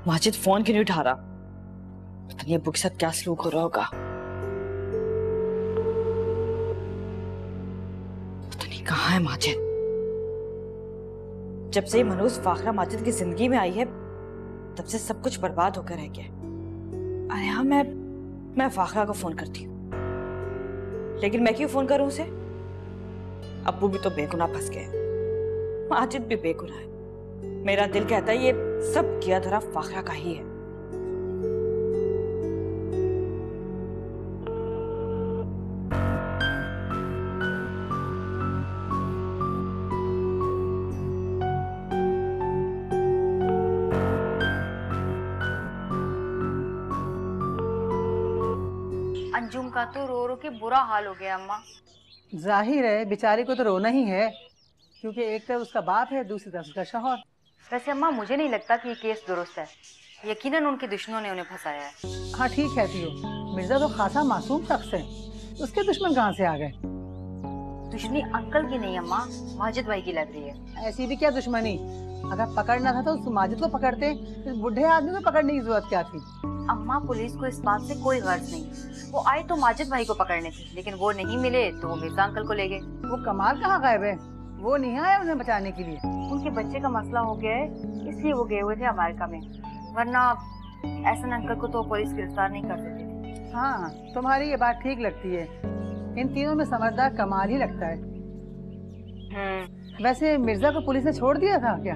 Majid phone क्यों नहीं उठा रहा? पता नहीं अब्बू के साथ क्या सलूक हो रहा होगा। पता नहीं कहाँ है माजिद। जब से मनूस फाखरा माजिद की जिंदगी में आई है तब से सब कुछ बर्बाद होकर रह गया। अरे हाँ, मैं फाखरा को फोन करती हूँ, लेकिन मैं क्यों फोन करूं उसे? अब्बू भी तो बेगुनाह फंस गए, माजिद भी बेगुनाह है। मेरा दिल कहता है ये सब किया धरा फाखरा का ही है। अंजुम का तो रो रो के बुरा हाल हो गया अम्मा। जाहिर है बेचारी को तो रोना ही है, क्योंकि एक तरफ उसका बाप है, दूसरी तरफ उसका शौहर। वैसे अम्मा मुझे नहीं लगता कि ये केस दुरुस्त है। यकीनन उनके दुश्मनों ने उन्हें फंसाया है। हाँ ठीक है थियो, मिर्जा तो खासा मासूम शख्स है, उसके दुश्मन कहाँ से आ गए? दुश्मनी अंकल की नहीं अम्मा, माजिद भाई की लग रही है। ऐसी भी क्या दुश्मनी? अगर पकड़ना था तो उस माजिद को पकड़ते, इस बुढ़े आदमी को पकड़ने की जरूरत क्या थी? अम्मा पुलिस को इस बात से कोई गर्ज नहीं। वो आए तो माजिद भाई को पकड़ने थे, लेकिन वो नहीं मिले तो वो मिर्जा अंकल को ले गए। वो कमाल कहाँ गायब है? वो नहीं आया उन्हें बचाने के लिए? उनके बच्चे का मसला हो गया है, इसलिए वो गए हुए थे अमेरिका में, वरना एहसन अंकल को तो पुलिस गिरफ्तार नहीं कर देती थी। हाँ तुम्हारी ये बात ठीक लगती है, इन तीनों में समझदार कमाल ही लगता है। वैसे मिर्जा को पुलिस ने छोड़ दिया था क्या?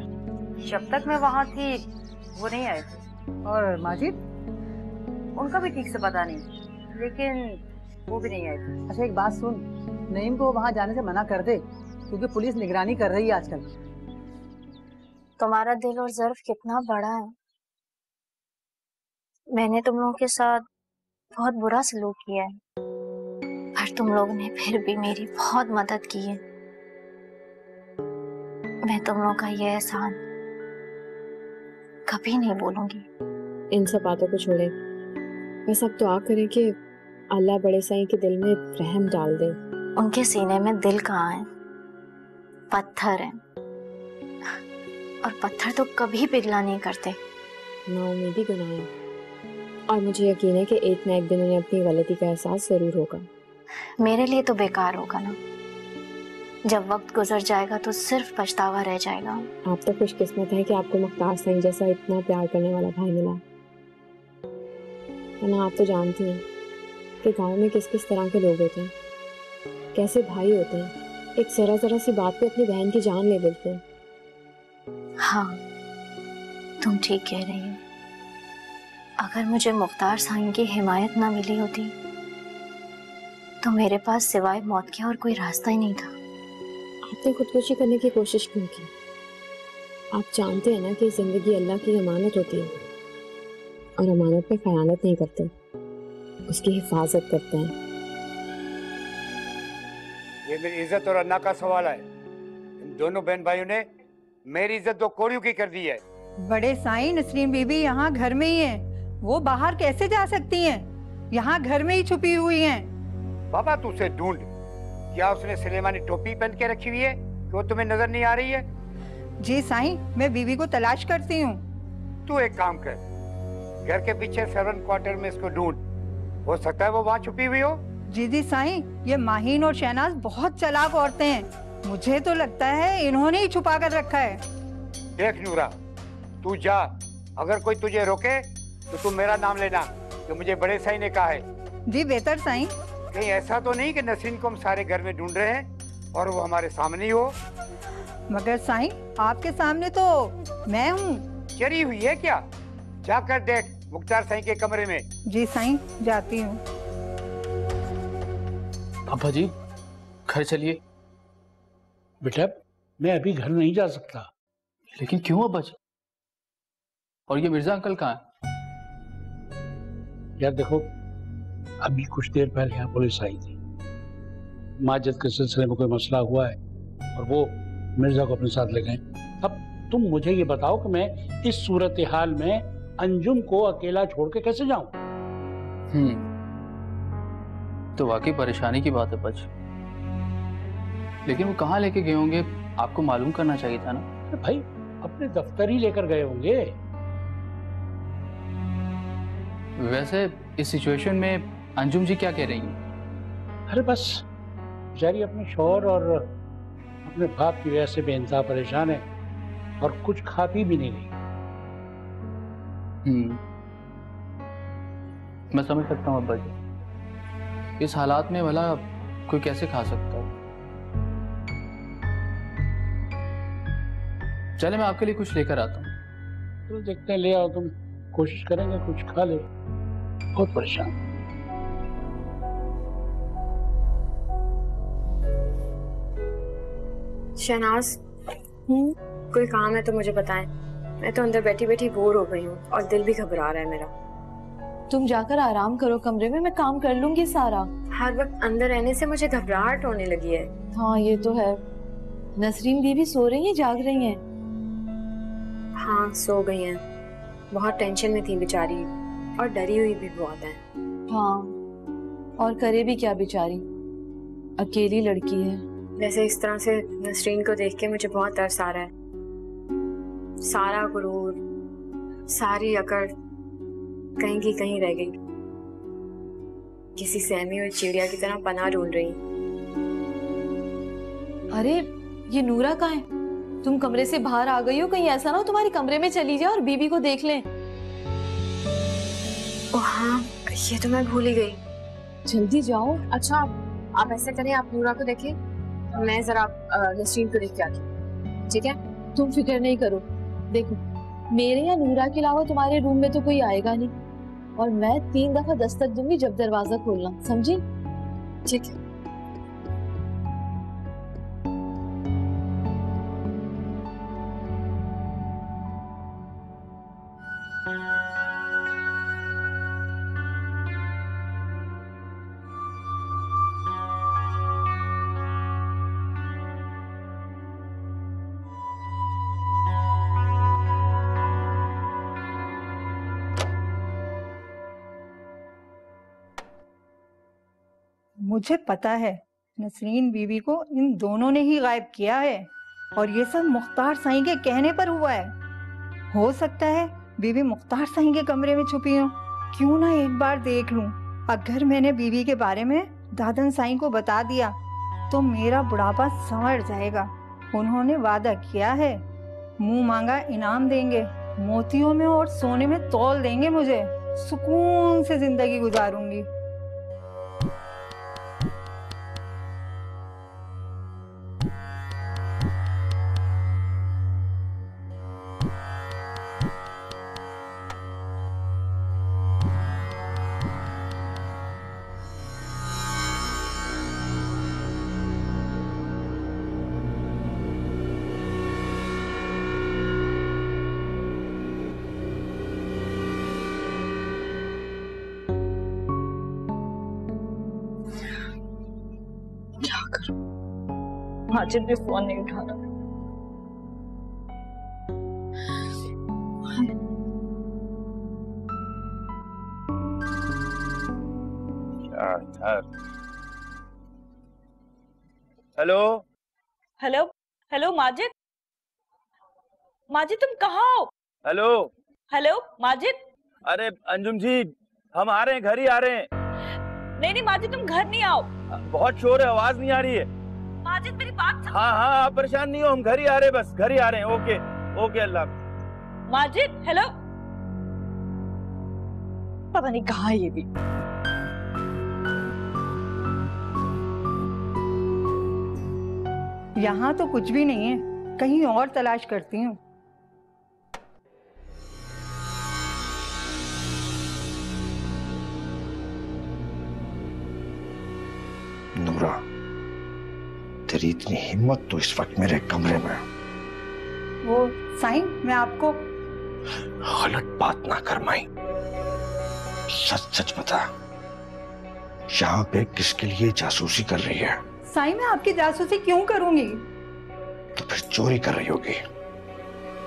जब तक मैं वहाँ थी वो नहीं आए थे। और माजिद? उनका भी ठीक से पता नहीं, लेकिन वो भी नहीं आए थे। अच्छा एक बात सुन, नईम को वहाँ जाने से मना कर दे, क्योंकि पुलिस निगरानी कर रही है आजकल। तुम्हारा दिल और ज़र्फ कितना बड़ा है। मैंने तुम लोगों के साथ बहुत बुरा सलूक किया है, पर तुम लोगों ने फिर भी मेरी बहुत मदद की है। मैं तुम लोगों का ये एहसान कभी नहीं भूलूंगी। इन सब बातों को छोड़े, बस अब दुआ करें कि अल्लाह बड़े साईं के दिल में रहम डाल दे। उनके सीने में दिल कहाँ है, पत्थर है, और पत्थर तो कभी पिघला नहीं करते। नाउमीदी गुनाह है, और मुझे यकीन है कि एक न एक दिन उन्हें अपनी गलती का एहसास जरूर होगा। मेरे लिए तो बेकार होगा ना, जब वक्त गुजर जाएगा तो सिर्फ पछतावा रह जाएगा। आप तो खुशकिस्मत है कि आपको मुख्तार सिंह जैसा इतना प्यार करने वाला भाई मिला। वरना आप तो जानती हैं कि गांव में किस किस तरह के लोग होते हैं, कैसे भाई होते हैं, एक जरा सी बात पे अपनी बहन की जान ले लेते हैं। हाँ तुम ठीक कह रही हो। अगर मुझे मुख्तार साईं की हिमायत ना मिली होती तो मेरे पास सिवाय मौत के और कोई रास्ता ही नहीं था। आपने खुदकुशी करने की कोशिश क्यों की? आप जानते हैं ना कि जिंदगी अल्लाह की अमानत होती है, और अमानत में खयानत नहीं करते, उसकी हिफाजत करते हैं। ये मेरी इज्जत और अन्ना का सवाल है। इन दोनों बहन भाइयों ने मेरी इज्जत तो कोड़ियों की कर दी है। बड़े साईं, नसरीन बीबी यहाँ घर में ही है, वो बाहर कैसे जा सकती हैं? यहाँ घर में ही छुपी हुई हैं। बाबा तू उसे ढूंढ, क्या उसने सुलेमानी टोपी पहन के रखी हुई है कि वो तुम्हें नजर नहीं आ रही है? जी साईं, मैं बीवी को तलाश करती हूँ। तू एक काम कर, घर के पीछे सर्वेंट क्वार्टर में इसको ढूंढ, हो सकता है वो वहाँ छुपी हुई हो। जी साईं, ये माहीन और शहनाज बहुत चालाक औरतें हैं, मुझे तो लगता है इन्होंने ही छुपा कर रखा है। देख नूरा, तू जा, अगर कोई तुझे रोके तो तू मेरा नाम लेना कि मुझे बड़े साईं ने कहा है। जी बेहतर साईं। कहीं ऐसा तो नहीं कि नसरीन को हम सारे घर में ढूंढ रहे हैं और वो हमारे सामने ही हो। मगर साईं, आपके सामने तो मैं हूँ। चरी हुई है क्या? जाकर देख मुख्तार साईं के कमरे में। जी साईं, जाती हूँ। अब्बा जी घर चलिए। बेटा मैं अभी घर नहीं जा सकता। लेकिन क्यों अब्बा जी? और ये मिर्जा अंकल कहाँ है? यार देखो, अभी कुछ देर पहले यहाँ पुलिस आई थी, माजिद के सिलसिले में कोई मसला हुआ है और वो मिर्जा को अपने साथ ले गए। अब तुम मुझे ये बताओ कि मैं इस सूरत हाल में अंजुम को अकेला छोड़ के कैसे जाऊं? तो वाकई परेशानी की बात है बच, लेकिन वो कहाँ लेके गए होंगे आपको मालूम करना चाहिए था ना। भाई अपने दफ्तर ही लेकर गए होंगे। वैसे इस सिचुएशन में अंजुम जी क्या कह रही हैं? अरे बस बेचारी अपने शौहर और अपने बाप की वजह से बेइंतहा परेशान है और कुछ खाती भी नहीं रही। मैं समझ सकता हूँ अब्बा जी, इस हालात में भला कोई कैसे खा सकता है। चले मैं आपके लिए कुछ लेकर आता हूँ। तो देखते हैं, ले आओ, तुम कोशिश करेंगे कुछ खा ले। बहुत परेशान। शहनाज, कोई काम है तो मुझे बताएं। मैं तो अंदर बैठी बैठी बोर हो गई हूँ और दिल भी घबरा रहा है मेरा। तुम जाकर आराम करो कमरे में, मैं काम कर लूंगी सारा। हर वक्त अंदर रहने से मुझे घबराहट होने लगी है। हाँ ये तो है। नसरीन बीबी सो रही है, जाग रही हैं? हाँ सो गई हैं। बहुत टेंशन में थी बेचारी और डरी हुई भी बहुत है। हाँ और करे भी क्या बेचारी, अकेली लड़की है। वैसे इस तरह से नसरीन को देख के मुझे बहुत तरस आ रहा है। सारा गुरूर, सारी अकड़ कहीं की कहीं रह गई, किसी सहमी हुई चिड़िया की तरह पनाह ढूंढ रही। अरे ये नूरा कहाँ है? तुम कमरे से बाहर आ गई हो, कहीं ऐसा ना हो तुम्हारे कमरे में चली जाए और बीबी को देख लें। ओह हाँ, ये तो मैं भूल ही गई। जल्दी जाओ। अच्छा आप ऐसे करें, आप नूरा को देखें, मैं जरा नसरीन को देख के आती हूँ, ठीक है? तुम फिक्र नहीं करो। देखो मेरे या नूरा के अलावा तुम्हारे रूम में तो कोई आएगा नहीं, और मैं 3 दफा दस्तक दूंगी जब दरवाजा खोलना, समझी? ठीक है। मुझे पता है नसरीन बीबी को इन दोनों ने ही गायब किया है, और ये सब मुख्तार साईं के कहने पर हुआ है। हो सकता है बीबी मुख्तार साईं के कमरे में छुपी हो। क्यों ना एक बार देख लूं। अगर मैंने बीबी के बारे में दादन साईं को बता दिया तो मेरा बुढ़ापा संवर जाएगा। उन्होंने वादा किया है, मुंह मांगा इनाम देंगे, मोतियों में और सोने में तौल देंगे मुझे। सुकून से जिंदगी गुजारूंगी। माजिद भी फोन नहीं उठा रहा। Hello hello hello Majid, Majid तुम कहाँ हो? Hello hello Majid. अरे अंजुम जी, हम आ रहे हैं, घर ही आ रहे हैं। नहीं नहीं माजिद, तुम घर नहीं आओ। बहुत शोर है, आवाज नहीं आ रही है। माजिद मेरी बात सुन। हाँ हाँ आप परेशान नहीं हो, हम घर ही आ रहे हैं, बस घर ही आ रहे हैं। ओके ओके, अल्लाह। माजिद हेलो। पता नहीं कहाँ है ये भी। यहाँ तो कुछ भी नहीं है, कहीं और तलाश करती हूँ। नूरा, तेरी इतनी हिम्मत तो इस वक्त मेरे कमरे में। वो साईं, मैं आपको। गलत बात ना कर माई, सच सच बता, यहाँ पे किसके लिए जासूसी कर रही है? साईं मैं आपकी जासूसी क्यों करूंगी? तो फिर चोरी कर रही होगी।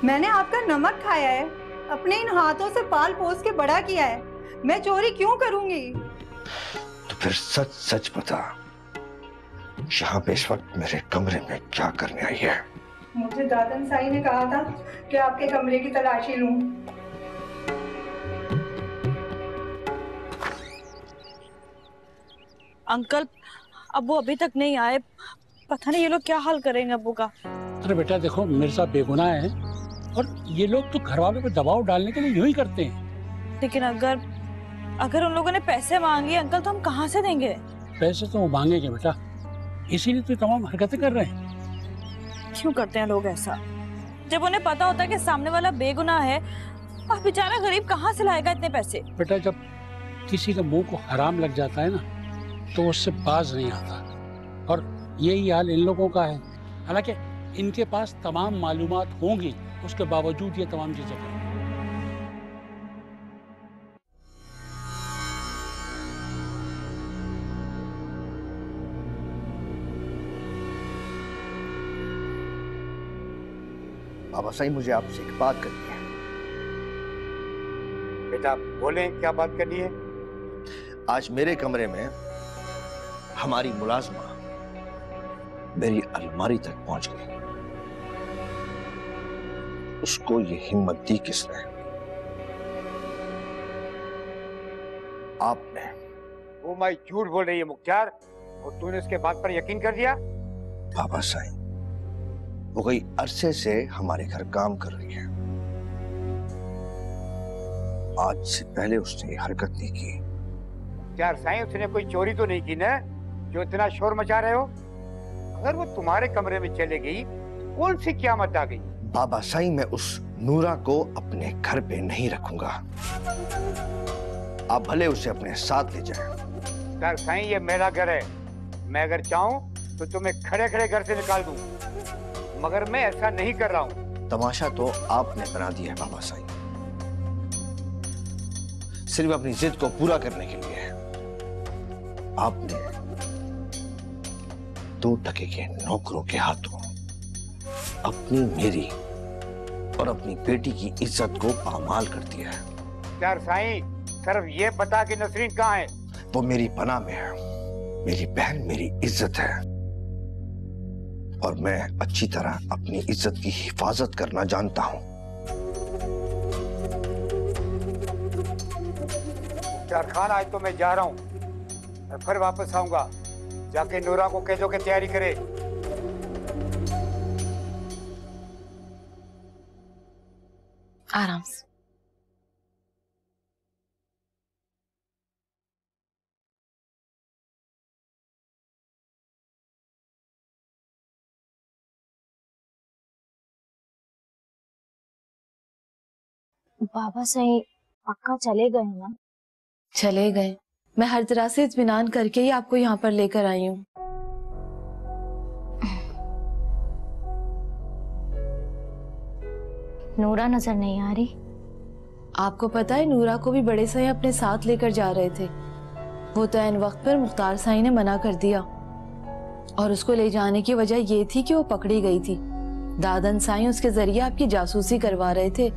मैंने आपका नमक खाया है, अपने इन हाथों से पाल पोस के बड़ा किया है, मैं चोरी क्यों करूंगी? तो फिर सच सच बता, यहाँ पे इस वक्त मेरे कमरे में क्या करने आई है? मुझे दादन साईं ने कहा था कि आपके कमरे की तलाशी लूं। अंकल अब वो अभी तक नहीं आए, पता नहीं ये लोग क्या हाल करेंगे अब्बू का। अरे बेटा देखो, मिर्जा बेगुनाह है और ये लोग तो घर वालों पे दबाव डालने के लिए यूं ही करते हैं। लेकिन अगर अगर उन लोगों ने पैसे मांगे अंकल तो हम कहाँ से देंगे? पैसे तो वो मांगेंगे बेटा, इसीलिए तो तमाम हरकतें कर रहे हैं। क्यों करते हैं लोग ऐसा? जब उन्हें पता होता है कि सामने वाला बेगुनाह है, और बेचारा गरीब कहाँ से लाएगा इतने पैसे? बेटा जब किसी के मुंह को हराम लग जाता है ना, तो उससे बाज नहीं आता, और यही हाल इन लोगों का है। हालांकि इनके पास तमाम मालूमात होंगी, उसके बावजूद ये तमाम चीजें कर रहे हैं। बाबा साईं, मुझे आपसे एक बात करनी है। बेटा बोले, क्या बात करनी है? आज मेरे कमरे में हमारी मुलाजमा मेरी अलमारी तक पहुंच गई। उसको ये हिम्मत दी किसने? आपने। वो माई झूठ बोल रही है मुख्तार, और तूने उसके बात पर यकीन कर दिया? बाबा साईं, वो कई अरसे से हमारे घर काम कर रही है। आज से पहले उसने ये हरकत नहीं की। यार साईं, उसने कोई चोरी तो नहीं की ना, जो इतना शोर मचा रहे हो? अगर वो तुम्हारे कमरे में चले गई, कौन सी क़यामत आ गई? बाबा साईं, मैं उस नूरा को अपने घर पे नहीं रखूंगा। आप भले उसे अपने साथ ले जाएं। यार साईं, ये मेरा घर है। मैं अगर चाहूं तो तुम्हें खड़े खड़े घर से निकाल दूं, मगर मैं ऐसा नहीं कर रहा हूं। तमाशा तो आपने बना दिया है बाबा साईं, सिर्फ अपनी जिद को पूरा करने के लिए। आपने 2 टके के नौकरों के हाथों अपनी, मेरी और अपनी बेटी की इज्जत को पामाल कर दिया है। यार साईं, सिर्फ ये बता कि नसरीन कहाँ है? वो मेरी पनाह में है। मेरी बहन मेरी इज्जत है, और मैं अच्छी तरह अपनी इज्जत की हिफाजत करना जानता हूं। यार खान, आज तो मैं जा रहा हूं, मैं फिर वापस आऊंगा। जाके नूरा को कह दो कि तैयारी करे। आराम से। बाबा सही पक्का चले गए ना? चले गए। मैं हर तरह से इत्मीनान करके ही आपको यहाँ पर लेकर आई हूँ। नूरा नजर नहीं आ रही। आपको पता है, नूरा को भी बड़े साईं अपने साथ लेकर जा रहे थे। वो तो ऐन वक्त पर मुख्तार साईं ने मना कर दिया, और उसको ले जाने की वजह ये थी कि वो पकड़ी गई थी। दादन साईं उसके जरिए आपकी जासूसी करवा रहे थे।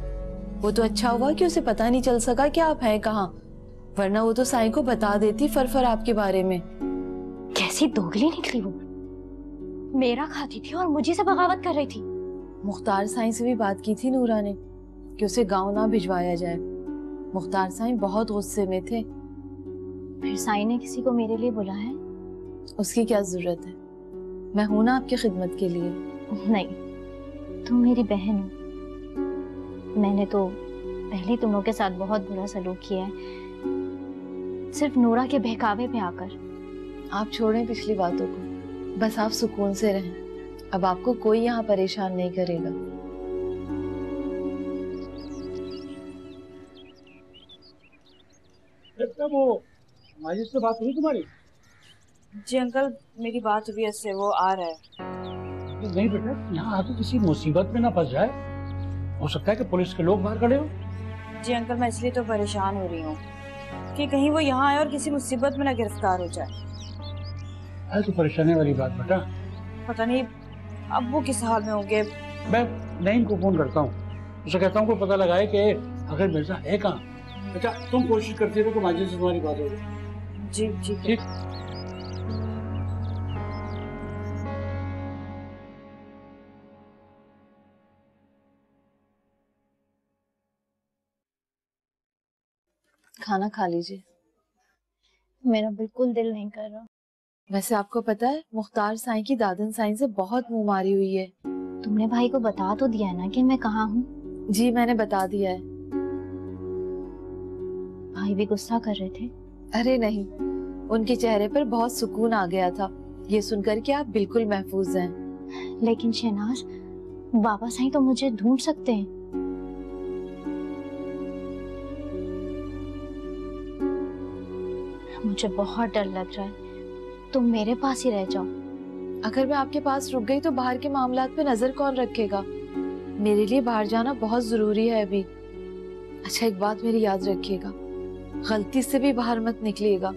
वो तो अच्छा हुआ कि उसे पता नहीं चल सका कि आप हैं कहाँ, वरना वो तो साईं को बता देती फर आपके बारे में। कैसी दोगली निकली वो, मेरा खाती थी और मुझे से बगावत कर रही थी। मुख्तार साईं से भी बात की थी नूरा ने कि उसे गांव ना भिजवाया जाए। मुख्तार साईं बहुत गुस्से में थे। फिर साईं ने किसी को मेरे लिए बुलाया है? उसकी क्या जरूरत है, मैं हूं ना आपकी खिदमत के लिए। नहीं, तुम मेरी बहन हो। मैंने तो पहले तुम लोग के साथ बहुत बुरा सलूक किया है, सिर्फ नूरा के बहकावे पे आकर। आप छोड़ें पिछली बातों को, बस आप सुकून से रहें। अब आपको कोई यहाँ परेशान नहीं करेगा। वो माजिद से बात हुई तुम्हारी? जी अंकल, मेरी बात हुई है, वो आ रहा है। नहीं बेटा, यहाँ आके किसी मुसीबत में ना फंस जाए। हो सकता है कि पुलिस के लोग बाहर खड़े हो। जी अंकल, मैं इसलिए तो परेशान हो रही हूँ कि कहीं वो यहाँ आए और किसी मुसीबत में ना गिरफ्तार हो जाए। है तो परेशानी वाली बात बेटा। पता नहीं अब वो किस हाल में होंगे। मैं नईम को फोन करता हूँ, उसे कहता हूँ को पता लगाए कि आखिर मिर्जा है कहाँ। बेटा तुम कोशिश करते रहो कि माजिद से तुम्हारी बात हो जाए। जी जी ठीक। खाना खा लीजिए। मेरा बिल्कुल दिल नहीं कर रहा। वैसे आपको पता है मुख्तार साईं की दादन साईं से बहुत मुंह मारी हुई है। तुमने भाई को बता तो दिया ना कि मैं कहाँ हूँ? जी मैंने बता दिया है। भाई भी गुस्सा कर रहे थे? अरे नहीं, उनके चेहरे पर बहुत सुकून आ गया था ये सुनकर कि आप बिल्कुल महफूज हैं। लेकिन शहनाज, बाबा साईं तो मुझे ढूंढ सकते हैं। मुझे बहुत डर लग रहा है, तुम मेरे पास ही रह जाओ। अगर मैं आपके पास रुक गई तो बाहर के मामलात पे नजर कौन रखेगा? मेरे लिए बाहर जाना बहुत जरूरी है अभी। अच्छा एक बात मेरी याद रखिएगा, गलती से भी बाहर मत निकलिएगा।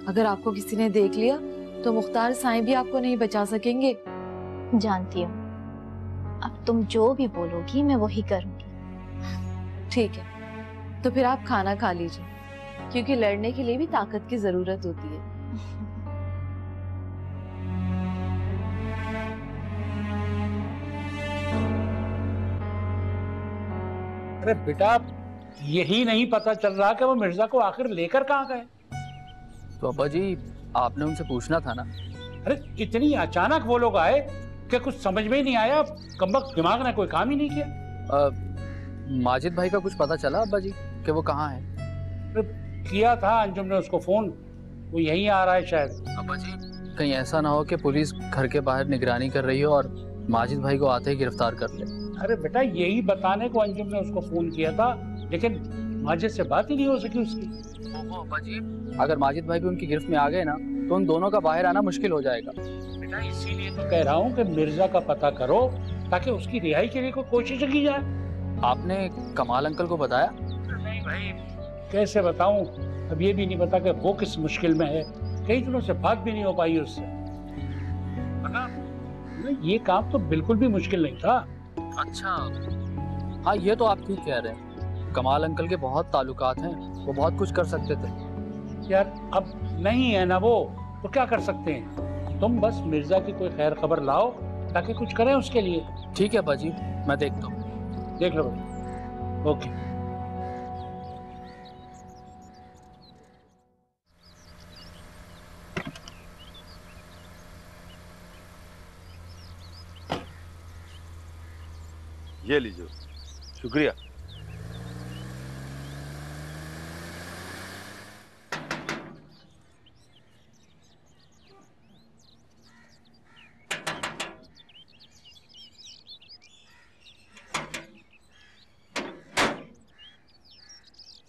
अगर आपको किसी ने देख लिया तो मुख्तार साईं भी आपको नहीं बचा सकेंगे। जानती हूँ, अब तुम जो भी बोलोगी मैं वही करूंगी। ठीक है, तो फिर आप खाना खा लीजिए, क्योंकि लड़ने के लिए भी ताकत की जरूरत होती है। अरे बेटा, यही नहीं पता चल रहा कि वो मिर्जा को आखिर लेकर कहाँ गए। तो अब्बा जी आपने उनसे पूछना था ना। अरे इतनी अचानक वो लोग आए कि कुछ समझ में ही नहीं आया। कमबख्त दिमाग ने कोई काम ही नहीं किया। माजिद भाई का कुछ पता चला अब्बा जी कि वो कहाँ है? किया था अंजुम ने उसको फोन, वो यहीं आ रहा है शायद। अब्बा जी कहीं ऐसा ना हो कि पुलिस घर के बाहर निगरानी कर रही हो और माजिद भाई को आते ही गिरफ्तार कर ले। अरे बेटा, यही बताने को अंजुम ने उसको फोन किया था, लेकिन माजिद से बात ही नहीं हो सकी उसकी। अब्बा जी अगर माजिद भाई भी उनकी गिरफ्त में आ गए ना तो उन दोनों का बाहर आना मुश्किल हो जाएगा। बेटा इसीलिए तो कह रहा हूँ कि मिर्जा का पता करो ताकि उसकी रिहाई के लिए कोई कोशिश की जाए। आपने कमाल अंकल को बताया? नहीं भाई, कैसे बताऊं? अब ये भी नहीं पता कि वो किस मुश्किल में है। कई दिनों से बात भी नहीं हो पाई उससे। ये काम तो बिल्कुल भी मुश्किल नहीं था। अच्छा हाँ, ये तो आप ठीक कह रहे हैं। कमाल अंकल के बहुत ताल्लुकात हैं, वो बहुत कुछ कर सकते थे। यार अब नहीं है ना वो, तो क्या कर सकते हैं? तुम बस मिर्जा की कोई खैर खबर लाओ ताकि कुछ करें उसके लिए। ठीक है बाजी, मैं देखता हूँ। देख लो भाई। ओके। ये लीजिए, शुक्रिया।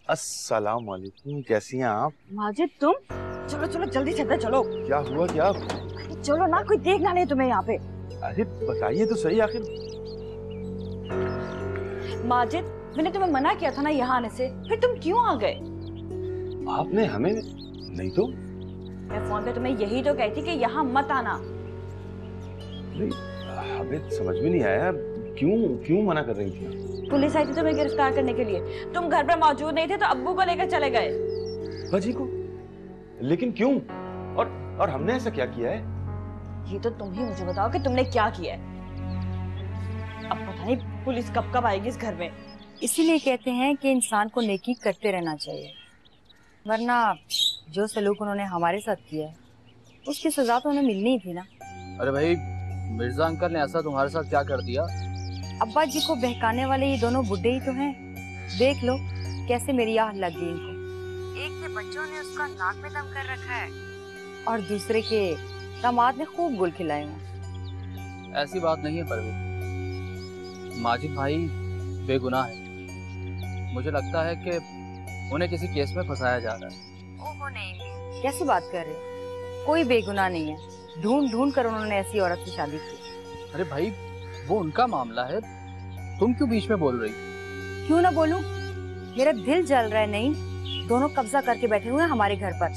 अस्सलाम वालेकुम, कैसी हैं आप? माजिद तुम? चलो चलो जल्दी से अंदर चलो। क्या हुआ क्या? चलो ना, कोई देख ना ले तुम्हें यहाँ पे। अरे बताइए तो सही आखिर। माजिद, मैंने तुम्हें मना किया था ना यहाँ आने से, फिर तुम क्यों आ गए? आपने हमें नहीं तो? मैं फोन पे तुम्हें यही तो कहती कि यहाँ मत आना। नहीं, हमें समझ में नहीं आया क्यों मना कर रही थी? पुलिस आई थी तुम्हें गिरफ्तार करने के लिए, तुम घर पर मौजूद नहीं थे तो अब्बू को लेकर चले गए। बाजी को? लेकिन क्यों? और हमने ऐसा क्या किया है? ये तो तुम ही मुझे बताओ कि तुमने क्या किया है। अब पता नहीं पुलिस कब कब आएगी इस घर में। इसीलिए कहते हैं कि इंसान को नेकी करते रहना चाहिए, वरना जो सलूक उन्होंने हमारे साथ किया है उसकी सजा तो उन्हें मिलनी ही थी ना। अरे भाई, मिर्जा अंकल ने ऐसा तुम्हारे साथ क्या कर दिया? अब्बा जी को बहकाने वाले ये दोनों बुड्ढे ही तो हैं। देख लो कैसे मेरी आह लग गई इनको। एक के बच्चों ने उसका नाक में दम कर रखा है और दूसरे के दामाद ने खूब गुल खिलाए हैं। ऐसी बात नहीं है परवीन, माजिद भाई बेगुनाह है। मुझे लगता है कि उन्हें किसी केस में फंसाया जा रहा है। ओहो नहीं, कैसी बात कर रहे हो? कोई बेगुनाह नहीं है, ढूंढ ढूंढ कर उन्होंने ऐसी औरत से शादी की। अरे भाई, वो उनका मामला है, तुम क्यों बीच में बोल रही? क्यों ना बोलूं? मेरा दिल जल रहा है। नहीं, दोनों कब्जा करके बैठे हुए हैं हमारे घर पर।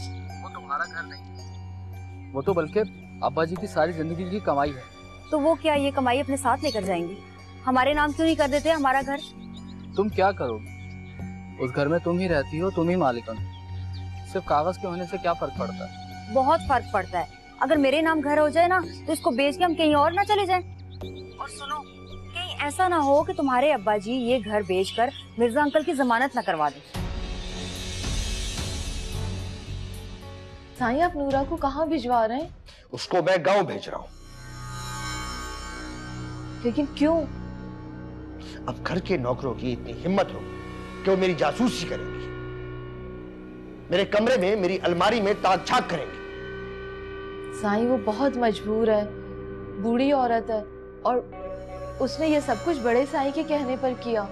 वो तुम्हारा घर नहीं, वो तो बल्कि अब्बा जी की सारी जिंदगी की कमाई है। तो वो क्या ये कमाई अपने साथ लेकर जाएंगी? हमारे नाम क्यों नहीं कर देते हमारा घर? तुम क्या करोगे? उस घर में तुम ही रहती हो, तुम ही मालिकन। सिर्फ कागज के होने से क्या फर्क पड़ता है? बहुत फर्क पड़ता है। अगर मेरे नाम घर हो जाए ना तो इसको बेच के हम कहीं और ना चले जाएं। और सुनो, कहीं ऐसा ना हो कि तुम्हारे अब्बा जी ये घर बेचकर मिर्जा अंकल की जमानत न करवा दें। साईं, आप नूरा को कहाँ भिजवा रहे हैं? उसको मैं गांव भेज रहा हूं। लेकिन क्यों? अब घर के नौकरों की इतनी हिम्मत हो कि वो मेरी जासूसी करेंगी, मेरे कमरे में, मेरी अलमारी में ताक झाक करेंगी। साईं वो बहुत मजबूर है, बूढ़ी औरत है, और उसने ये सब कुछ बड़े साईं के कहने पर किया।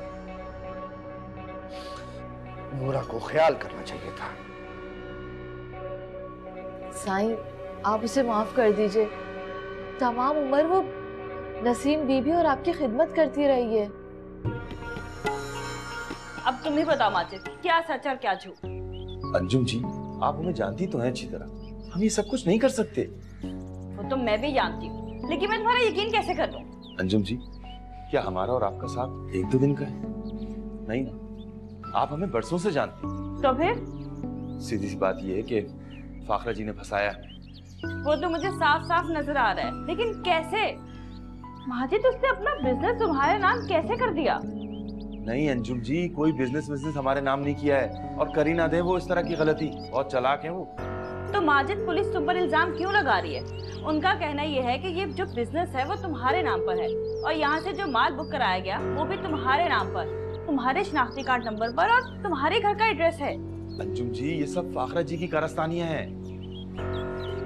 नूरा को ख्याल करना चाहिए था। साईं आप उसे माफ कर दीजिए। तमाम उम्र वो नसीम बीबी और आपकी खिदमत करती रही है। अब तुम ही बताओ माजिद, क्या सच और क्या झूठ? अंजुम जी, आप हमें जानती तो हैं अच्छी तरह, हम ये सब कुछ नहीं कर सकते। वो तो मैं भी जानती हूँ, लेकिन मैं तुम्हारा यकीन कैसे कर लूं? अंजुम जी, क्या हमारा और आपका साथ एक दो दिन का है? नहीं ना, आप हमें बरसों से जानते हैं। तो फिर? सीधी सी बात ये है कि फाखरा जी ने फंसाया। वो तो मुझे साफ साफ नजर आ रहा है, लेकिन कैसे? माजिद उसने अपना बिजनेस तुम्हारे नाम कैसे कर दिया? नहीं अंजुम जी, कोई बिजनेस हमारे नाम नहीं किया है, और कर ही ना दे वो इस तरह की गलती। बहुत चालाक है वो। तो माजिद पुलिस तुम पर इल्जाम क्यों लगा रही है? उनका कहना ये है कि ये जो बिजनेस है वो तुम्हारे नाम पर है, और यहाँ से जो माल बुक कराया गया वो भी तुम्हारे नाम पर, तुम्हारे शनाख्ती कार्ड नंबर पर, और तुम्हारे घर का एड्रेस है। अंजुम जी, ये सब फाखरा जी की कारस्तानियां हैं।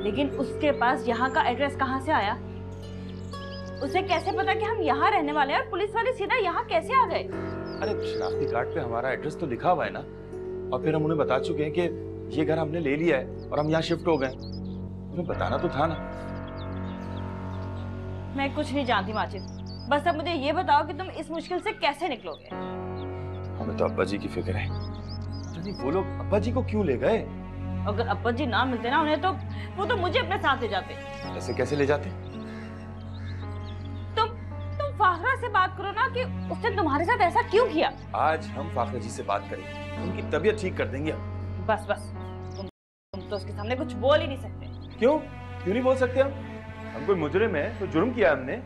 लेकिन उसके पास यहाँ का एड्रेस कहाँ से आया? उसे कैसे पता कि हम यहाँ रहने वाले हैं, और पुलिस वाले सीधा यहाँ कैसे आ गए? अरे शनाख्ती कार्ड पे हमारा एड्रेस तो लिखा हुआ है ना, और फिर हम उन्हें बता चुके हैं कि ये घर हमने ले लिया है और हम यहाँ शिफ्ट हो गए। उन्हें बताना तो था ना। मैं कुछ नहीं जानती माजिद, बस अब मुझे ये बताओ कि तुम इस मुश्किल से कैसे निकलोगे? हमें तो अब्बा जी की फिक्र है। नहीं, वो लोग अब्बा जी को क्यों ले गए? अगर अब्बा जी ना मिलते ना उन्हें, तो वो तो मुझे अपने साथ ले जाते। ऐसे कैसे ले जाते? तुम फाखरा से बात करो ना कि उसने तुम्हारे साथ ऐसा क्यों किया। आज हम फाखरा जी से बात करेंगे, उनकी तबीयत ठीक कर देंगे। बस बस, तुम तो उसके सामने कुछ बोल ही नहीं सकते। क्यों नहीं बोल सकते? हम कोई मुजरिम है? कोई जुर्म किया हमने?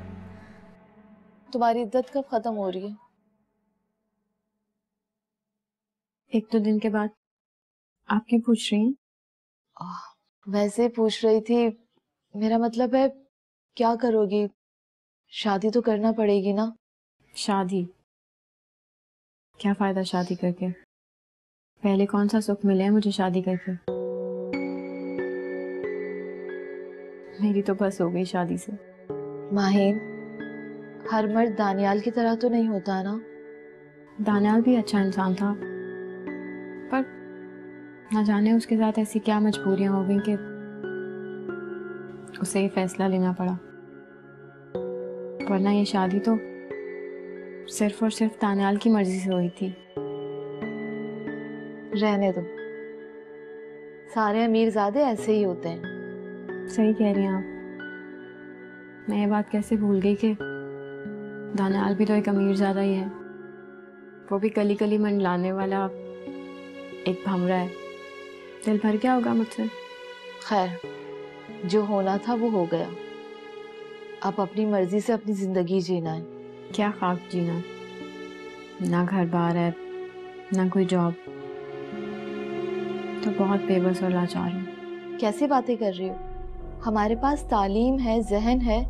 तुम्हारी इद्दत कब खत्म हो रही है? एक दो दिन के बाद। आप क्यों पूछ रही हैं? वैसे पूछ रही थी। मेरा मतलब है, क्या करोगी? शादी तो करना पड़ेगी ना। शादी? क्या फायदा शादी करके? पहले कौन सा सुख मिले है मुझे शादी करके? मेरी तो बस हो गई शादी से। माहिन, हर मर्द दानियाल की तरह तो नहीं होता ना। दानियाल भी अच्छा इंसान था, पर ना जाने उसके साथ ऐसी क्या मजबूरियां हो गई कि उसे ये फैसला लेना पड़ा। वरना ये शादी तो सिर्फ और सिर्फ दानियाल की मर्जी से हुई थी। रहने दो, सारे अमीरजादे ऐसे ही होते हैं। सही कह रही हैं आप। मैं ये बात कैसे भूल गई कि दानियाल भी तो एक अमीरजादा ही है। वो भी कली कली मंडलाने वाला एक भमरा है। दिल भर गया होगा मुझसे। खैर, जो होना था वो हो गया। अब अपनी मर्जी से अपनी जिंदगी जीना है। क्या खाक जीना? ना घर बार है, ना कोई जॉब, तो बहुत बेबस और लाचार हूँ। कैसी बातें कर रही हो? हमारे पास तालीम है, जहन है,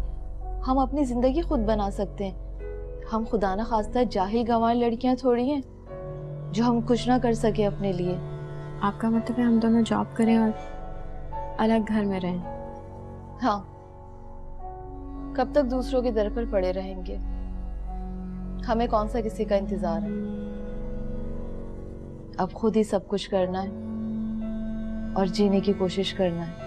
हम अपनी जिंदगी खुद बना सकते हैं। हम खुदा ना खास्ता जाहिल गंवार लड़कियां थोड़ी हैं जो हम कुछ ना कर सके अपने लिए। आपका मतलब है हम दोनों जॉब करें और अलग घर में रहें? हाँ, कब तक दूसरों के दर पर पड़े रहेंगे? हमें कौन सा किसी का इंतजार है? अब खुद ही सब कुछ करना है और जीने की कोशिश करना है।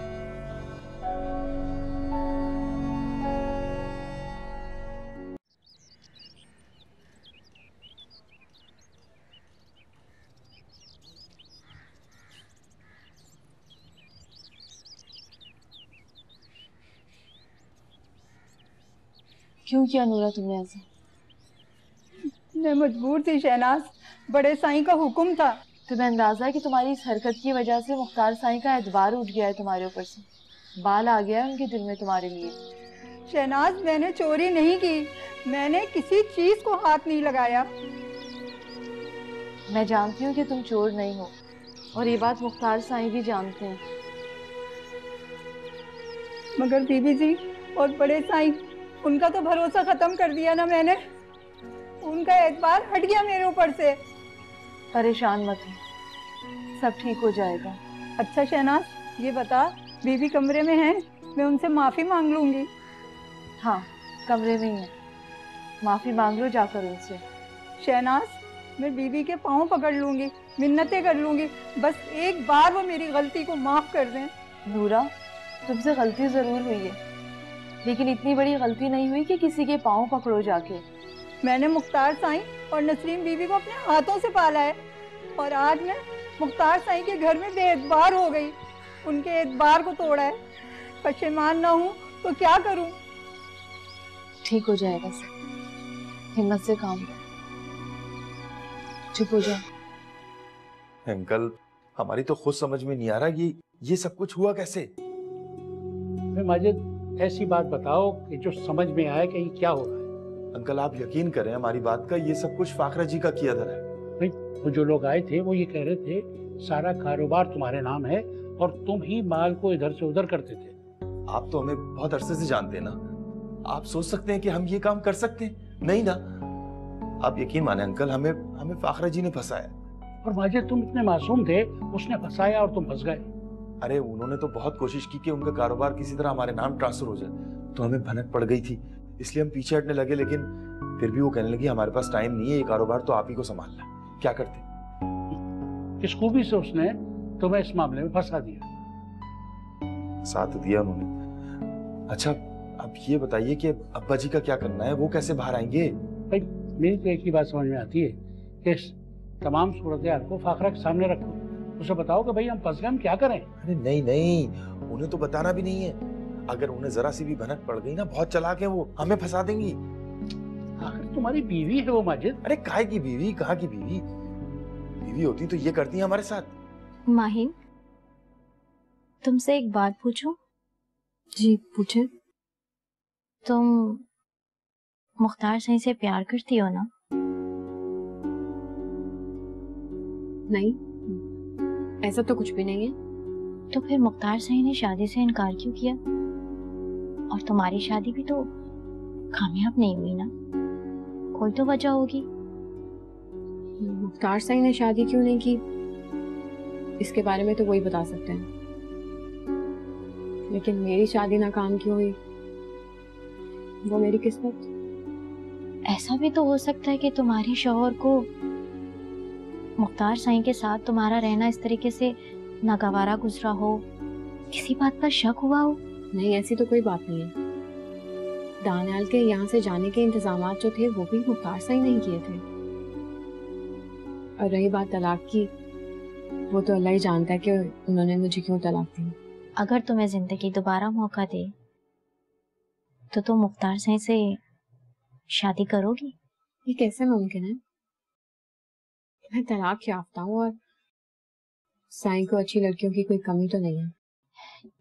क्यों किया नूरा तुमने ऐसा? मैं मजबूर थी शहनाज, बड़े साईं का हुक्म था। तुम्हें अंदाजा है कि तुम्हारी इस हरकत की वजह से मुख्तार साईं का एतबार उठ गया है तुम्हारे ऊपर से। बाल आ गया है उनके दिल में तुम्हारे लिए। शहनाज, मैंने चोरी नहीं की, मैंने किसी चीज को हाथ नहीं लगाया। मैं जानती हूँ कि तुम चोर नहीं हो, और ये बात मुख्तार साईं भी जानते हैं। मगर बीबी जी और बड़े साईं, उनका तो भरोसा खत्म कर दिया ना मैंने। उनका एतबार हट गया मेरे ऊपर से। परेशान मत हो, सब ठीक हो जाएगा। अच्छा शहनाज, ये बता, बीबी कमरे में है? मैं उनसे माफी मांग लूंगी। हाँ, कमरे में ही है, माफी मांग लो जाकर उनसे। शहनाज, मैं बीबी के पाँव पकड़ लूंगी, मिन्नतें कर लूंगी, बस एक बार वो मेरी गलती को माफ कर दें। नूरा, तुमसे गलती जरूर हुई है, लेकिन इतनी बड़ी गलती नहीं हुई कि किसी के पाँव पकड़ो जाके। मैंने मुख्तार साईं और नसरीन बीबी को अपने हाथों से पाला है, और आज मैं मुख्तार साईं के घर में बेएतबार हो गई, उनके एतबार को तोड़ा है। पशेमान ना हूँ तो क्या करूँ? ठीक हो जाएगा सब, हिम्मत से काम लो, चुप हो जाओ। अंकल, हमारी तो खुद समझ में नहीं आ रहा ये सब कुछ हुआ कैसे। माजिद, ऐसी बात बताओ कि जो समझ में आए कि ये क्या हो रहा है। अंकल, आप यकीन करें हमारी बात का, ये सब कुछ फाखरा जी का किया धरा है। भाई, वो जो लोग आए थे वो ये कह रहे थे सारा कारोबार तुम्हारे नाम है और तुम ही माल को इधर से उधर करते थे। आप तो हमें बहुत अरसे से जानते हैं ना, आप सोच सकते हैं कि हम ये काम कर सकते हैं? नहीं ना। आप यकीन माने अंकल, हमें फाखरा जी ने फंसाया। और माजिद, तुम इतने मासूम थे, उसने फंसाया और तुम फंस गए। अरे उन्होंने तो बहुत कोशिश की कि उनका कारोबार किसी तरह हमारे नाम ट्रांसफर हो जाए, तो हमें भनक पड़ गई थी, इसलिए हम पीछे हटने लगे। लेकिन फिर भी वो कहने लगी हमारे पास टाइम नहीं है, ये कारोबार तो आप ही को संभालना है। क्या करते? किस खूबी से उसने तुम्हें इस मामले में फंसा दिया। साथ दिया उन्होंने। अच्छा, अब ये बताइए कि अब्बा जी का क्या करना है, वो कैसे बाहर आएंगे? भाई, मेरी तो एक ही बात समझ में आती है कि इस तमाम सूरत हाल को फाखरा के सामने रखो, उसे बताओ कि भाई हम फंस गए, हम क्या करें। अरे नहीं, उन्हें तो बताना भी नहीं है। अगर उन्हें जरा सी भी भनक पड़ गई ना, बहुत चालाक है वो, हमें फंसा देंगी। आखिर तुम्हारी बीवी है वो माजिद। अरे काहे की बीवी, कहाँ की बीवी? बीवी होती तो ये करती है हमारे साथ। माहिन, तुमसे एक बात पूछूं? जी पूछे। तुम मुख्तार सही से प्यार करती हो ना? नहीं, ऐसा तो कुछ भी नहीं है। तो फिर मुख्तार सही ने शादी से इनकार क्यों किया? और तुम्हारी शादी भी तो कामयाब नहीं हुई ना, कोई तो वजह होगी। मुख्तार सही ने शादी क्यों नहीं की, इसके बारे में तो वही बता सकते हैं, लेकिन मेरी शादी नाकाम क्यों हुई, वो मेरी किस्मत। ऐसा भी तो हो सकता है कि तुम्हारे शौहर को मुख्तार साईं के साथ तुम्हारा रहना इस तरीके से नागवारा गुजरा हो, किसी बात पर शक हुआ हो। नहीं, ऐसी तो कोई बात नहीं है। दानियाल के यहाँ से जाने के इंतजाम जो थे वो भी मुख्तार साईं नहीं किए थे। और रही बात तलाक की, वो तो अल्लाह ही जानता है कि उन्होंने मुझे क्यों तलाक दी। अगर तुम्हें जिंदगी दोबारा मौका दे तो तुम मुख्तार साईं से शादी करोगी? ये कैसे मुमकिन है? मैं तलाक याफ्ता हूँ और साईं को अच्छी लड़कियों की कोई कमी तो नहीं है।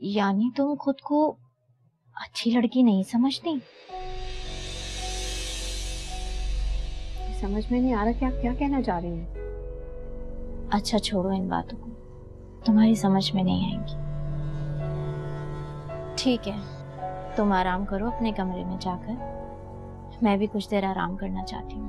यानी तुम खुद को अच्छी लड़की नहीं समझती? समझ में नहीं आ रहा क्या क्या कहना चाह रही है। अच्छा छोड़ो इन बातों को, तुम्हारी समझ में नहीं आएंगी। ठीक है, तुम आराम करो अपने कमरे में जाकर, मैं भी कुछ देर आराम करना चाहती हूँ।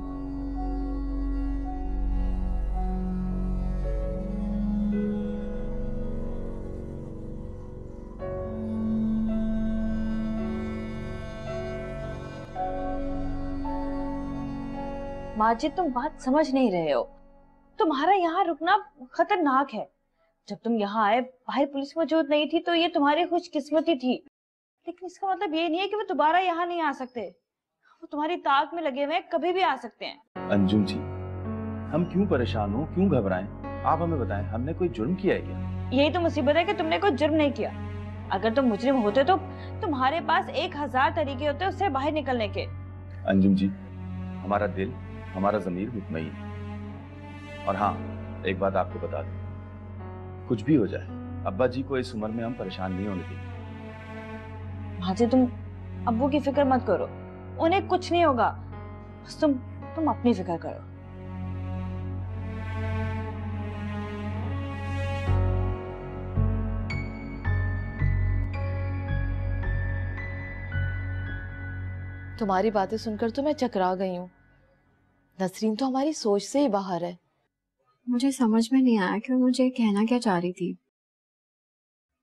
माजिद, तुम बात समझ नहीं रहे हो। तुम्हारा यहाँ रुकना खतरनाक है। जब तुम यहाँ आए, बाहर पुलिस मौजूद नहीं थी, तो ये तुम्हारी खुशकिस्मती थी, लेकिन इसका मतलब ये नहीं है कि वो दोबारा यहाँ नहीं आ सकते। वो तुम्हारी ताक में लगे हुए हैं, कभी भी आ सकते हैं। अंजुम जी, हम क्यों परेशान हो, क्यों घबराएं? आप हमें बताएं, हमने कोई जुर्म किया है क्या? यही तो मुसीबत है कि तुमने कोई जुर्म नहीं किया। अगर तुम मुजरिम होते तो तुम्हारे पास 1000 तरीके होते उससे बाहर निकलने के। अंजुम जी, हमारा दिल, हमारा ज़मीर मुतमईन है। और हाँ, एक बात आपको बता दूं, कुछ भी हो जाए, अब्बा जी को इस उम्र में हम परेशान नहीं होने देंगे। माजिद, तुम अब्बू की फिक्र मत करो, उन्हें कुछ नहीं होगा, बस तुम अपनी फिक्र करो। तुम्हारी बातें सुनकर तो मैं चकरा गई हूँ। नसरीन तो हमारी सोच से ही बाहर है। मुझे समझ में नहीं आया कि वो मुझे कहना क्या चाह रही थी।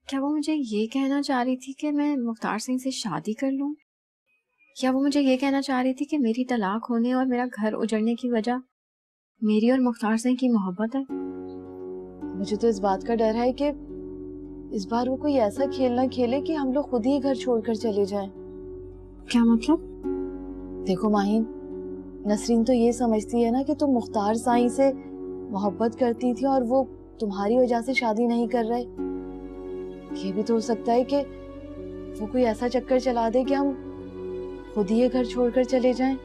क्या वो मुझे ये कहना चाह रही थी कि मैं मुख्तार सिंह से शादी कर लूं, या वो मुझे ये कहना चाह रही थी कि मेरी तलाक होने और मेरा घर उजड़ने की वजह मेरी और मुख्तार सिंह की मोहब्बत है? मुझे तो इस बात का डर है कि इस बार वो कोई ऐसा खेल ना खेले कि हम लोग खुद ही घर छोड़कर चले जाएं। क्या मतलब? देखो माहिन, नसरीन तो ये समझती है ना कि तुम मुख्तार साईं से मोहब्बत करती थी और वो तुम्हारी वजह से शादी नहीं कर रहे। ये भी तो हो सकता है कि वो कोई ऐसा चक्कर चला दे कि हम खुद ही ये घर छोड़कर चले जाएं।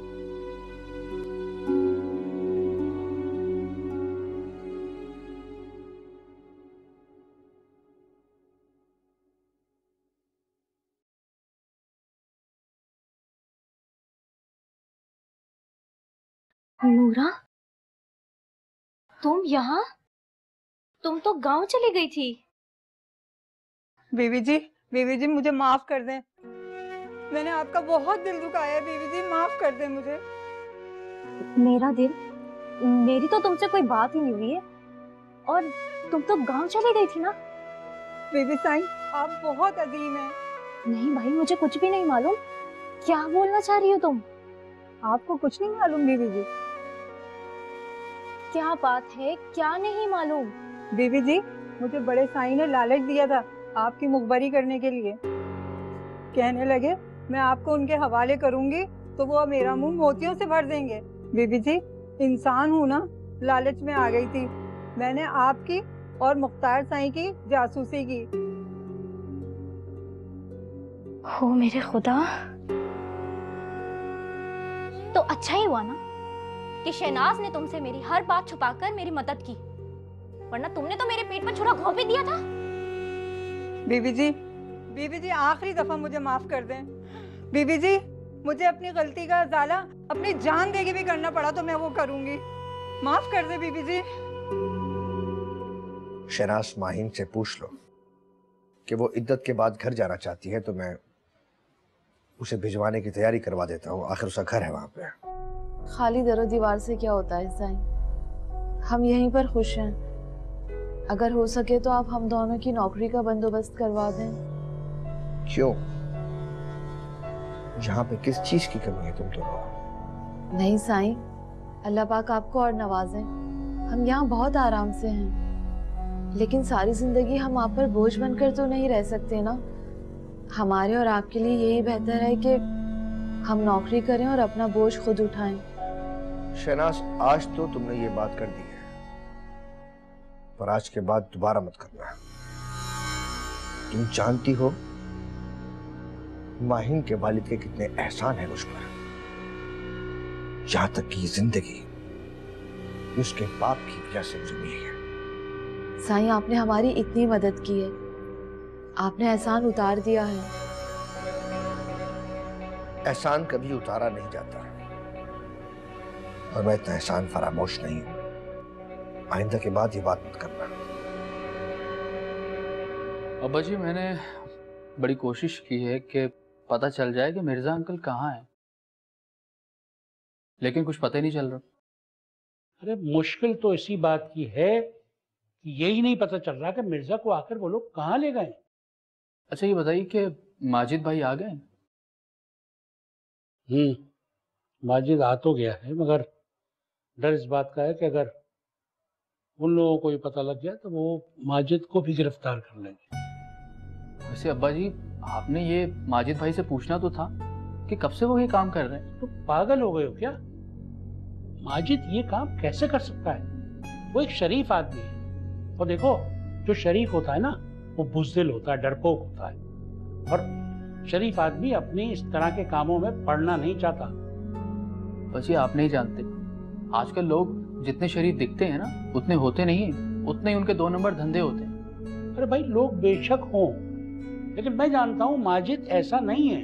नूरा, तुम यहाँ? तुम तो गांव चली गई थी। बीवी जी मुझे माफ कर दें। मैंने आपका बहुत दिल दुखाया है बीवी जी, माफ कर दें मुझे। मेरा दिल? मेरी तो तुमसे कोई बात ही नहीं हुई है, और तुम तो गांव चली गई थी ना। बीवी साईं, आप बहुत अजीम हैं। नहीं भाई, मुझे कुछ भी नहीं मालूम। क्या बोलना चाह रही हो तुम? आपको कुछ नहीं मालूम बीवी जी? क्या बात है, क्या नहीं मालूम? बीवी जी, मुझे बड़े साईं ने लालच दिया था आपकी मुखबरी करने के लिए। कहने लगे मैं आपको उनके हवाले करूंगी तो वो मेरा मुंह मोतियों से भर देंगे। बीवी जी, इंसान हूँ ना, लालच में आ गई थी। मैंने आपकी और मुख्तार साईं की जासूसी की। हो मेरे खुदा, तो अच्छा ही हुआ ना कि शहनाज ने तुमसे मेरी हर बात छुपाकर मेरी मदद की, वरना तुमने तो मेरे पेट पर छुरा घोंप भी दिया था। बीवी जी आखिरी दफा मुझे माफ कर दें। बीवी जी, मुझे अपनी गलती का इजाला अपनी जान देके भी करना पड़ा तो मैं वो करूंगी। माफ कर दे बीवी जी। शहनाज माहिन से पूछ लो कि वो इद्दत के बाद घर जाना चाहती है तो मैं उसे भिजवाने की तैयारी करवा देता हूँ। आखिर उसका घर है वहां पे। खाली दरो दीवार से क्या होता है साईं, हम यहीं पर खुश हैं। अगर हो सके तो आप हम दोनों की नौकरी का बंदोबस्त करवा दें। क्यों? यहाँ पे किस चीज की कमी है तुम दोनों को? नहीं साईं, अल्लाह पाक आपको और नवाजें। हम यहाँ बहुत आराम से हैं, लेकिन सारी जिंदगी हम आप पर बोझ बनकर तो नहीं रह सकते ना। हमारे और आपके लिए यही बेहतर है कि हम नौकरी करें और अपना बोझ खुद उठाएं। शहनाज, आज तो तुमने ये बात कर दी है, पर आज के बाद दोबारा मत करना। तुम जानती हो माहिन के वालिद के कितने एहसान है मुझ पर, यहां तक कि जिंदगी उसके बाप की वजह से मुझे मिली है। साईं, आपने हमारी इतनी मदद की है, आपने एहसान उतार दिया है। एहसान कभी उतारा नहीं जाता, और मैं इतना एहसान फरामोश नहीं हूं। आइंदा के बाद ये बात मत करना। अब्बा जी, मैंने बड़ी कोशिश की है कि पता चल जाए कि मिर्जा अंकल कहाँ हैं, लेकिन कुछ पता ही नहीं चल रहा। अरे मुश्किल तो इसी बात की है कि यही नहीं पता चल रहा कि मिर्जा को आखिर वो लोग कहाँ ले गए। अच्छा ये बताइए कि माजिद भाई आ गए? माजिद आ तो गया है, मगर डर इस बात का है कि अगर उन लोगों को ये पता लग गया तो वो माजिद को भी गिरफ्तार कर लेंगे। वैसे अब्बा जी, आपने ये माजिद भाई से पूछना तो था कि कब से वो ये काम कर रहे हैं। तो पागल हो गए हो क्या? माजिद ये काम कैसे कर सकता है? वो एक शरीफ आदमी है, और देखो जो शरीफ होता है ना वो बुज़दिल होता है, डरपोक होता है, और शरीफ आदमी अपने इस तरह के कामों में पड़ना नहीं चाहता। बस ये आप नहीं जानते, आजकल लोग जितने शरीफ दिखते हैं ना उतने होते नहीं हैं, उतने ही उनके 2 नंबर धंधे होते हैं। अरे भाई, लोग बेशक हों, लेकिन मैं जानता हूँ माजिद ऐसा नहीं है।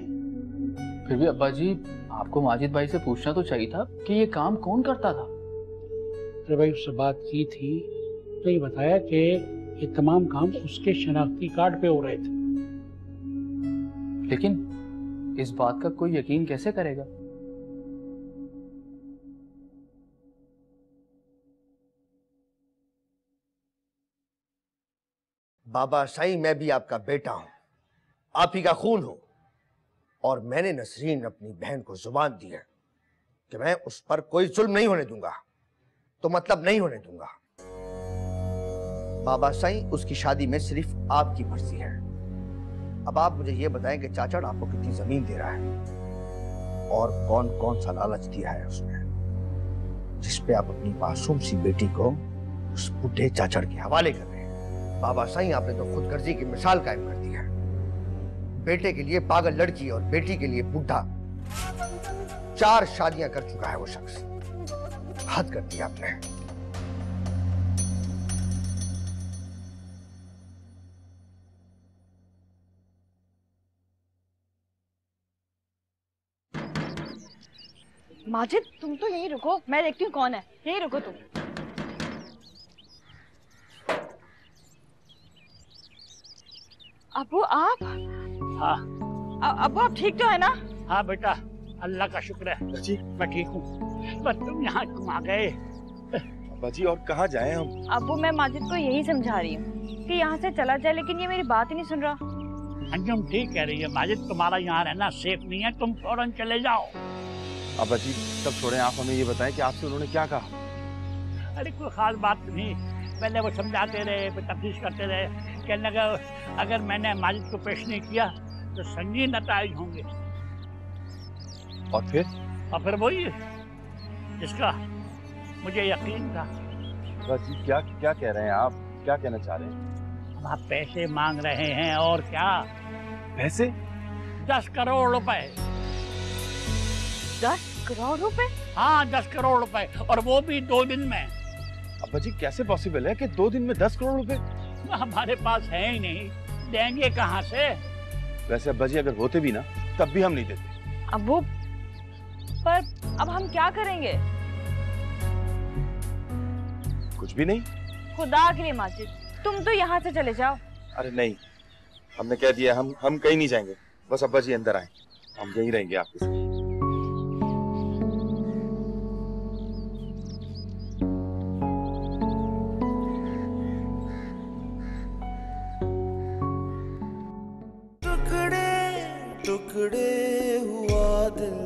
फिर भी अब्बा जी, आपको माजिद भाई से पूछना तो चाहिए था कि ये काम कौन करता था। अरे भाई, उससे बात की थी तो ये बताया कि ये तमाम काम उसके शनाख्ती कार्ड पे हो रहे थे। लेकिन इस बात का कोई यकीन कैसे करेगा बाबा साईं, मैं भी आपका बेटा हूं, आप ही का खून हूं, और मैंने नसरीन अपनी बहन को जुबान दी है कि मैं उस पर कोई जुल्म नहीं होने दूंगा, तो मतलब नहीं होने दूंगा। बाबा साईं, उसकी शादी में सिर्फ आपकी मर्जी है। अब आप मुझे ये बताएं कि चाचा आपको कितनी जमीन दे रहा है और कौन कौन सा लालच दिया है उसने, जिसपे आप अपनी मासूम सी बेटी को उस बुढ़े चाचड़ के हवाले कर रहे हैं। बाबा साईं, आपने तो खुदगर्जी की मिसाल कायम कर दी है। बेटे के लिए पागल लड़की और बेटी के लिए बुढ़ा, 4 शादियां कर चुका है वो शख्स। हद कर दी आपने। माजिद, तुम तो यहीं रुको, मैं देखती हूँ कौन है। यहीं रुको तुम। अबू आप? हाँ। अबू आप ठीक तो है ना? हाँ बेटा, अल्लाह का शुक्र है जी, मैं ठीक हूँ। पर तुम यहाँ क्यों आ गए? अब्बा जी, और कहाँ जाएं हम? अबू, मैं माजिद को यही समझा रही हूँ कि यहाँ से चला जाए, लेकिन ये मेरी बात ही नहीं सुन रहा। अंजुम ठीक कह रही है माजिद, तुम्हारा यहाँ रहना सेफ नहीं है, तुम फौरन चले जाओ। अब्बा जी सब छोड़ें, आप हमें ये बताएं कि आपसे उन्होंने क्या कहा? अरे कोई खास बात नहीं, पहले वो समझाते रहे, फिर तफ्तीश करते रहे, कहने लगा अगर मैंने माजिद को पेश नहीं किया तो संगीन नताइज होंगे। और फिर वही जिसका मुझे यकीन था। अब्बा जी क्या क्या कह रहे हैं आप? क्या कहना चाह रहे हैं? आप पैसे मांग रहे हैं और क्या? पैसे? 10 करोड़ रुपए। 10 करोड़ रुपए? हाँ 10 करोड़ रुपए, और वो भी 2 दिन में। अब्बा जी कैसे पॉसिबल है कि 2 दिन में 10 करोड़ रुपए? हमारे पास है ही नहीं, देंगे कहाँ से? वैसे अब्बा जी अगर होते भी ना तब भी हम नहीं देते। अबू, पर अब हम क्या करेंगे? कुछ भी नहीं। खुदा के लिए माजिद, तुम तो यहाँ से चले जाओ। अरे नहीं, हमने कह दिया हम कहीं नहीं जाएंगे, बस अब्बा जी अंदर आए, हम यहीं रहेंगे आपके साथ। टुकड़े टुकड़े हुआ दिल